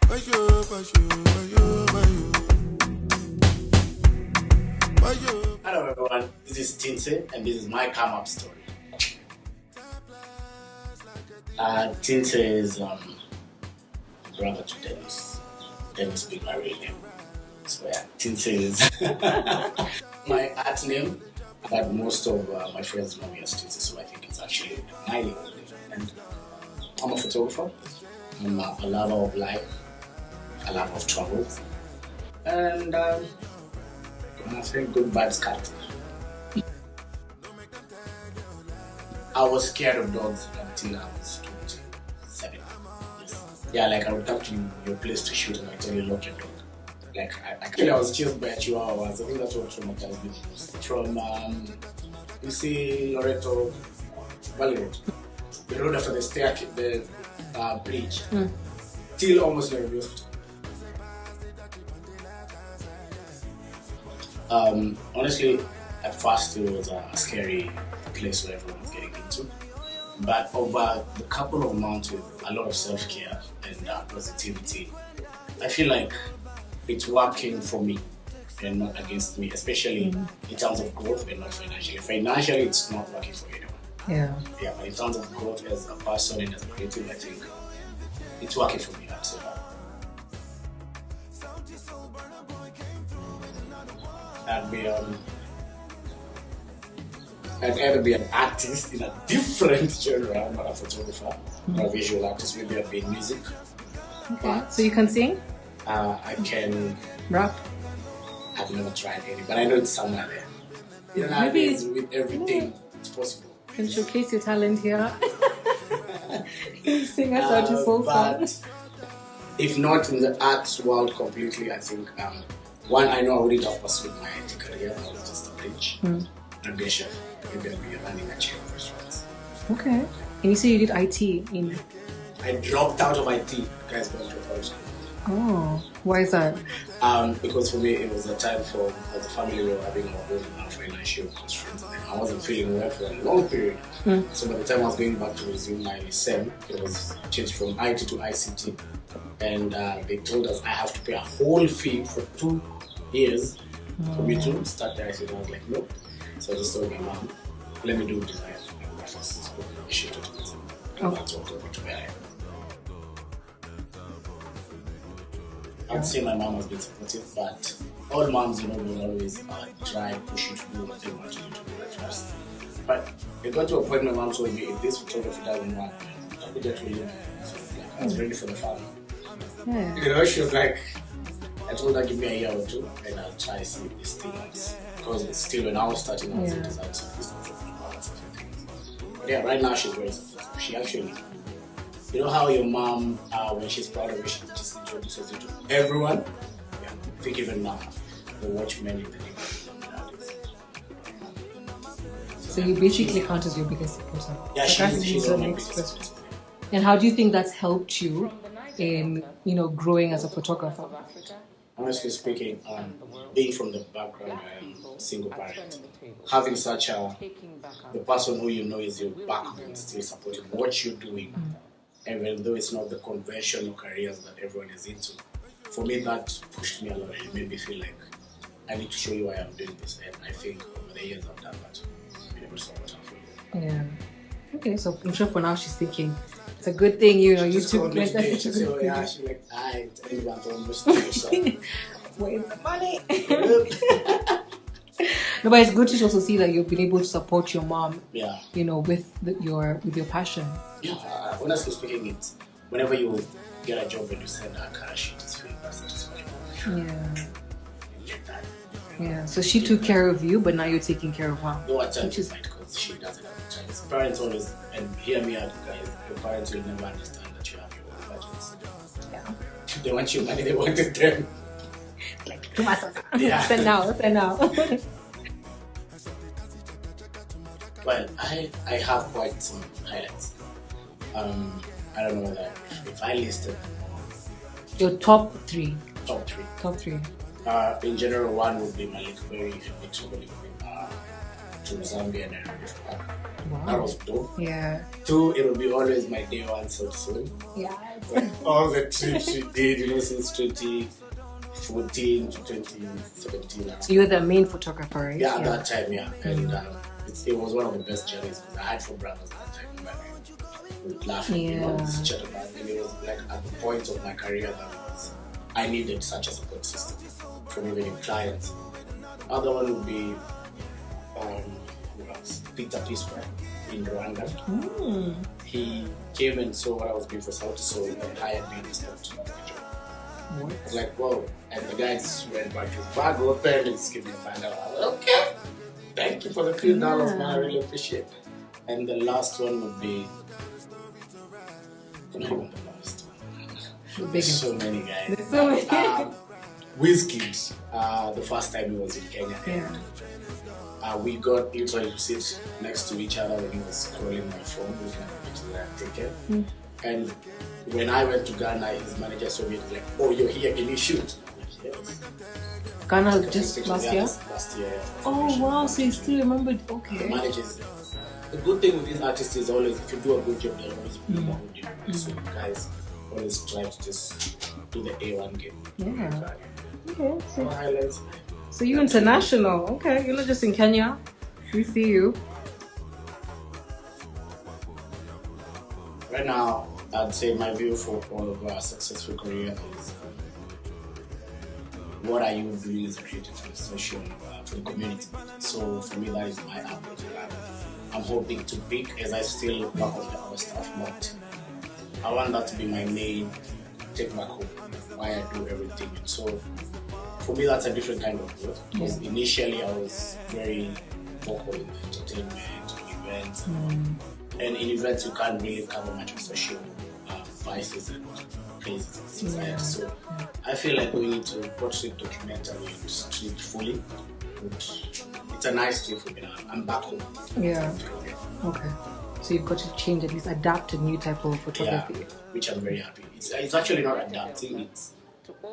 Hello everyone, this is Tintseh and this is my come up story. Tintseh is brother to Dennis. Dennis being my real name. So yeah, Tintseh is my art name, but most of my friends know me as Tintseh, so I think it's actually my name. And I'm a photographer. I'm a lover of life, a lover of travel, and I'm a very good vibes character. I was scared of dogs until I was 27. Yes. Yeah, like I would come to your place to shoot and I tell you lock your dog. Like I was chased by a chihuahua. I think that's what traumatized me most. From you see Loreto Valley Road, the road after the staircase, the bridge, till almost like the hospital. Honestly, at first it was a scary place where everyone was getting into, but over the couple of months with a lot of self-care and positivity, I feel like it's working for me and not against me, especially in terms of growth and not financially. Financially, it's not working for anyone. Yeah, but in terms of growth as a person and as a creative, I think it's working for me. I'd either be an artist in a different genre. I'm not a photographer, not a visual artist. Maybe I'd be in music. Okay. So you can sing? I can rap. I've never tried any, but I know it's somewhere there. You know, nowadays with everything, it's possible. You can showcase your talent here. Sing us out your soul song. If not in the arts world completely, I think one, I know I wouldn't have pursued my IT career. I was just a bridge. I'd be a chef. Maybe I'd be running a chain of restaurants. Okay. And you say you did IT in? I dropped out of IT. Guys, going to a school. Oh, why is that? Because for me, it was a time for as a family we were having our own financial constraints, and I wasn't feeling well for a long period. So by the time I was going back to resume my SEM, it was changed from IT to ICT, and they told us I have to pay a whole fee for 2 years for me to start the ICT. I was like, no. So I just told my mom, let me do design and graphics. So I shifted to design. And that's what got me to where I am. I'd say my mom has been supportive, but all moms, will always try and push you to do what they want you to do at first. But it got to a point my mom told me, if this photography doesn't work, I'll be there to you. So I was ready for the family. Yeah. She was like, I told her, give me a year or two, and I'll try to see if this thing works. Because it's still when I was starting out in design, so it's not talking about certain things. But yeah, right now she's very supportive. She actually, you know how your mom, when she's proud of you, she just introduces you to everyone? Yeah, I think even now, the watchmen in the neighborhood. So you basically count as your biggest supporter. Yeah, she's my biggest supporter. And how do you think that's helped you in, growing as a photographer? Honestly speaking, being from the background, I'm a single parent. Having such the person who you know is your backbone, still supporting what you're doing, even though it's not the conventional careers that everyone is into. For me, that pushed me a lot. It made me feel like I need to show you why I'm doing this. And I think over the years I've done that. Been able to support her for you. Yeah. Okay, so I'm sure for now she's thinking, it's a good thing, you took it. She's like, everyone's almost where's the money? No, but it's good to also see that you've been able to support your mom. Yeah. With your passion. Yeah. Honestly speaking, it's whenever you get a job and you send her a cash sheet, it's really satisfying. Yeah. You get that. Yeah. So she took care of you, but now you're taking care of her. No, at times it's like because she doesn't have a chance. Parents always, and hear me out, guys. Your parents will never understand that you have your own budgets. Yeah. They want your money. They want it then. Like too much. Yeah. Spend now. Well, I have quite some highlights. I don't know whether if I listed your top three. Top three. Top three. In general, one would be my very to Zambia and Nairobi to work. Wow. That was dope. Yeah. 2, it will be always my day one so soon. Yeah. Like all the trips we did, since 2014 to 2017. So you were the main photographer, right? Yeah, at that time, yeah. And it was one of the best journeys because I had 4 brothers at that time. We would laugh and chat about it. And it was like at the point of my career that I needed such a support system from even clients. Other one would be Peter Pispa in Rwanda. He came and saw what I was doing for South Soul and hired me to start to do the job. I was like, whoa. And the guy just went back to his bag, opened, and just gave me $5. Okay. Thank you for the $3, man. I really appreciate it. And the last one would be. Not even the last one. There's so many guys. There's so many. Wizkid, the first time he was in Kenya. Yeah. We got literally to sit next to each other when he was scrolling my phone, looking at the pictures that I taken. And when I went to Ghana, his manager saw me and was like, "Oh, you're here, can you shoot?" I'm like, "Yes." Ghana just last year? Last year. Oh wow, so you still remembered? Okay. The managers. The good thing with these artists is always, if you do a good job, they'll always be more good. So you guys always try to just do the A1 game. Yeah. Okay. Highlights. So you're international. Okay, you're not just in Kenya. We see you. Right now, I'd say my view for all of our successful career is what are you doing as a creative for the social, for the community. So for me, that is my approach. I'm hoping to pick as I still work on the other stuff, but I want that to be my main take back home, why I do everything. And so for me, that's a different kind of growth because initially I was very vocal in entertainment, events, and in events you can't really cover much of social vices and crazes in society. So I feel like we need to portray documentary and street fully. It's a nice thing for me now. I'm back home. Yeah. Okay. So you've got to change, at least adapt a new type of photography. Yeah, which I'm very happy. It's actually not adapting, it's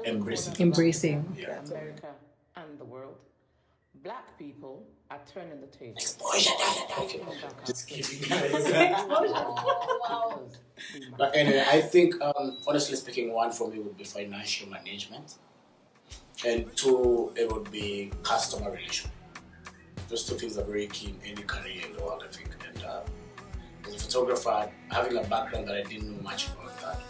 embracing. Embracing. Yeah. America and the world, Black people are turning the table. Exposure. Okay. Just kidding, guys. But anyway, I think, honestly speaking, 1 for me would be financial management. And 2, it would be customer relation. Those 2 things are very key in any career in the world, I think. And as a photographer, having a background that I didn't know much about that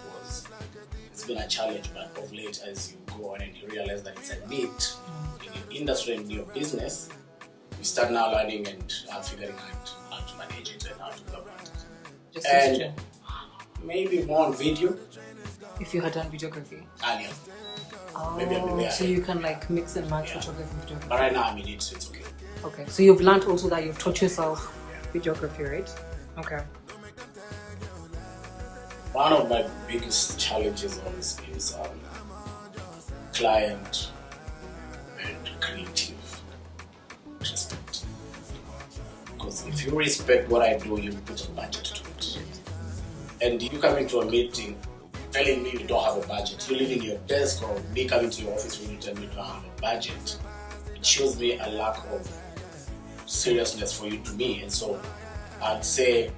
it's been a challenge, but of late as you go on and you realize that it's a need in the industry and your business, you start now learning and figuring out how to manage it and how to go about it. And maybe more on video. If you had done videography. Earlier. Oh, maybe I'm there. So you can like mix and match photography and videography. But right now I'm in it, so it's okay. Okay, so you've learned also that you've taught yourself videography, right? Okay. One of my biggest challenges always is client and creative respect. Because if you respect what I do, you put a budget to it. And you come into a meeting telling me you don't have a budget, you leaving your desk or me coming to your office when you tell me you don't have a budget, it shows me a lack of seriousness for you to me. And so I'd say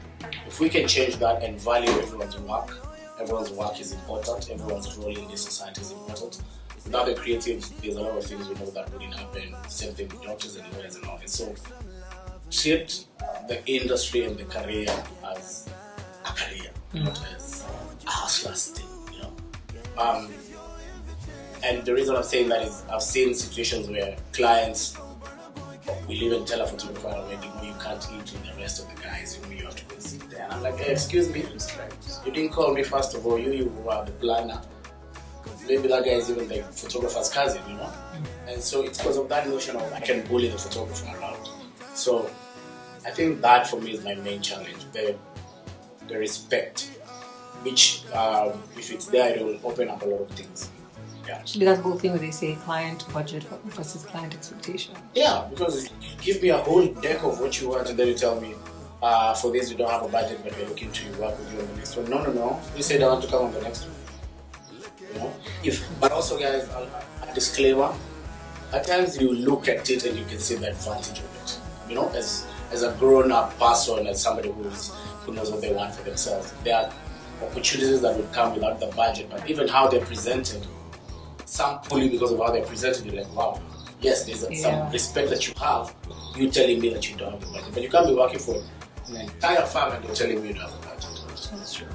if we can change that and value everyone's work is important, everyone's role in this society is important. Without the creatives, there's a lot of things we know that wouldn't happen. Same thing with doctors and lawyers and all that. So treat the industry and the career as a career, not as a hustler's thing, you know. And the reason I'm saying that is I've seen situations where clients will even tell a photographer already, no, you can't eat with the rest of the guys, you have to go sit there. And I'm like, hey, excuse me, you didn't call me first of all, you were the planner. Maybe that guy is even the photographer's cousin, you know? And so it's because of that notion of I can bully the photographer around. So I think that for me is my main challenge, the respect, which if it's there, it will open up a lot of things. Yeah. Actually, that's the whole thing where they say client budget versus client expectation. Yeah, because you give me a whole deck of what you want and then you tell me, for this you don't have a budget, but we're looking to work with you on the next one. No. You said I want to come on the next one. You know? But also, guys, a disclaimer. At times you look at it and you can see the advantage of it. You know, as as a grown-up person, as somebody who knows what they want for themselves, there are opportunities that would come without the budget, but even how they're presented, some purely because of how they're presented, you're like, wow, yes, there's some respect that you have, you telling me that you don't have the budget. But you can't be working for an entire farm and you're telling me you don't have the budget. That's true.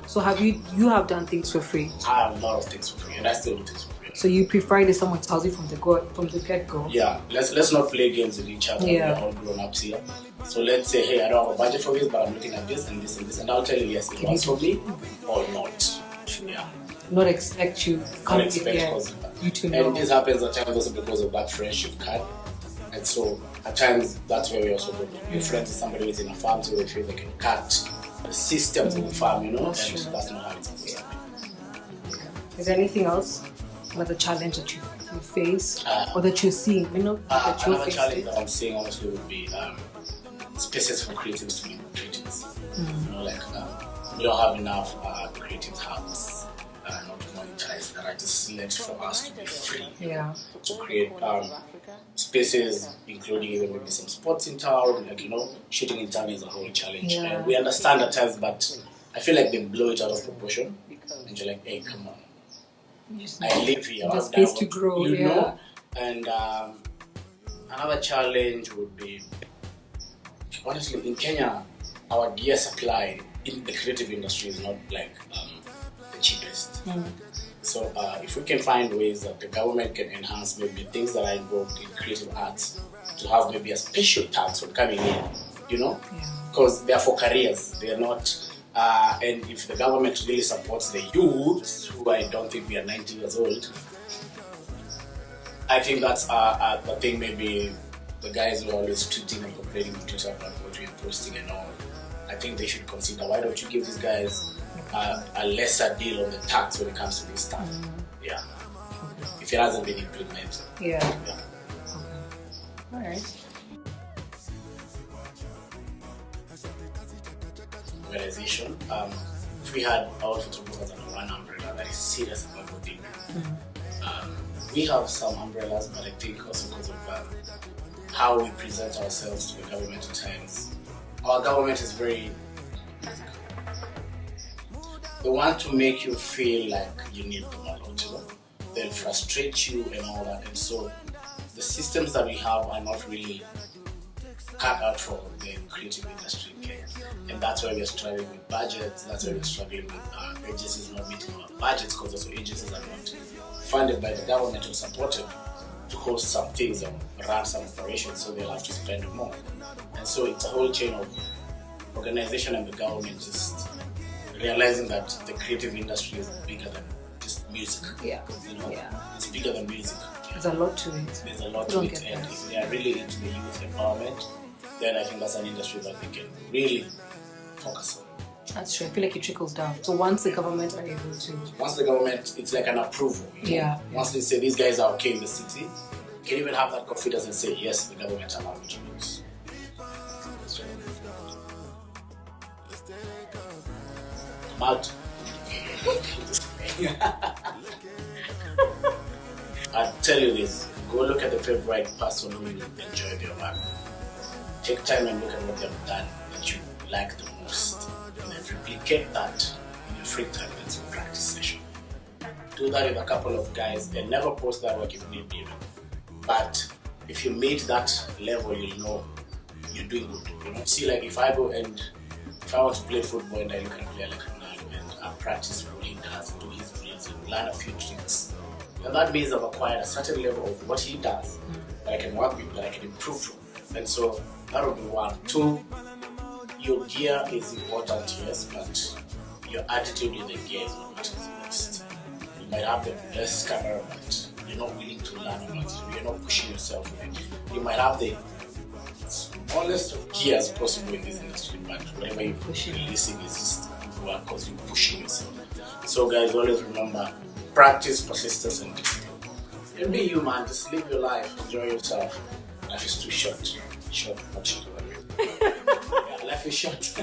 So have you have done things for free? I have a lot of things for free, and I still do things for free. So you prefer it if someone tells you from the get-go? Yeah, let's not play games with each other. Yeah. We're all grown-ups here. So let's say, hey, I don't have a budget for this, but I'm looking at this and this and this, and I'll tell you, yes, it works for me or not. Yeah. Not expect you. Not expect you to know. And this happens at times also because of that friendship card. And so at times that's where we also go. Your friends with somebody who's in a farm, so they feel they can cut the systems of the farm, you know, and that's not how it's supposed to be. Is there anything else? Another challenge that you face or that you're seeing? You know, that you're another facing? challenge that I'm seeing honestly would be spaces for creatives to be creatives. You know, like we don't have enough creative hubs, not monetized, that are just left for us to be free. Yeah. To create spaces, including even maybe some sports in town, like, you know, shooting in town is a whole challenge. Yeah. And we understand at times, but I feel like they blow it out of proportion. And you're like, hey, come on. I live here. There's space to grow, you know. And another challenge would be, honestly, in Kenya, our gear supply in the creative industry is not like the cheapest. So if we can find ways that the government can enhance maybe things that are involved in creative arts, to have maybe a special tax for coming in, you know, because they are for careers, they are not. And if the government really supports the youth, who I don't think we are 90 years old, I think that's the thing. Maybe the guys who are always tweeting and complaining on Twitter about what we are posting and all, I think they should consider, why don't you give these guys a lesser deal on the tax when it comes to this stuff? Yeah. If it hasn't been implemented. Yeah. All right. Organization. If we had all photographers under one umbrella that is serious about what they do. We have some umbrellas, but I think also because of how we present ourselves to the government at times. Our government is very... They want to make you feel like you need them a lot, you know? They'll frustrate you and all that. And so the systems that we have are not really cut out for the creative industry in Kenya. And that's why we're struggling with budgets, that's why we're struggling with agencies not meeting our budgets, because also agencies are not funded by the government or supported to host some things or run some operations, so they'll have to spend more. And so it's a whole chain of organization and the government just realizing that the creative industry is bigger than just music. Yeah. You know, it's bigger than music. There's a lot to it. There's a lot to it, and if they are really into the youth empowerment, then I think that's an industry that they can really focus on. That's true. I feel like it trickles down. So once the government are able to... Once the government, it's like an approval. You know? Once they say these guys are okay in the city, you can even have that confidence and say, yes, the government allowed me to do this. I'm out. I'll tell you this, go look at the favorite person who you enjoy their work. Take time and look at what they've done that you like the most, and then replicate that in your free time and some practice session. Do that with a couple of guys and never post that work if need be. But if you meet that level, you'll know you're doing good. You know, see, like if I go and if I want to play football and I look at a player like Ronaldo and I practice what he does, do his drills and learn a few tricks, then that means I've acquired a certain level of what he does that I can work with, that I can improve from. And so that would be one. Two, your gear is important, yes, but your attitude in the gear is what matters most. You might have the best camera, but you're not willing to learn about it. You're not pushing yourself. You might have the smallest of gears possible in this industry, but whatever you're releasing is just because you're pushing yourself. So guys, always remember, practice, persistence, and discipline. And be you, man. Just live your life, enjoy yourself. Life is too short. Short, not short. Yeah, life is short.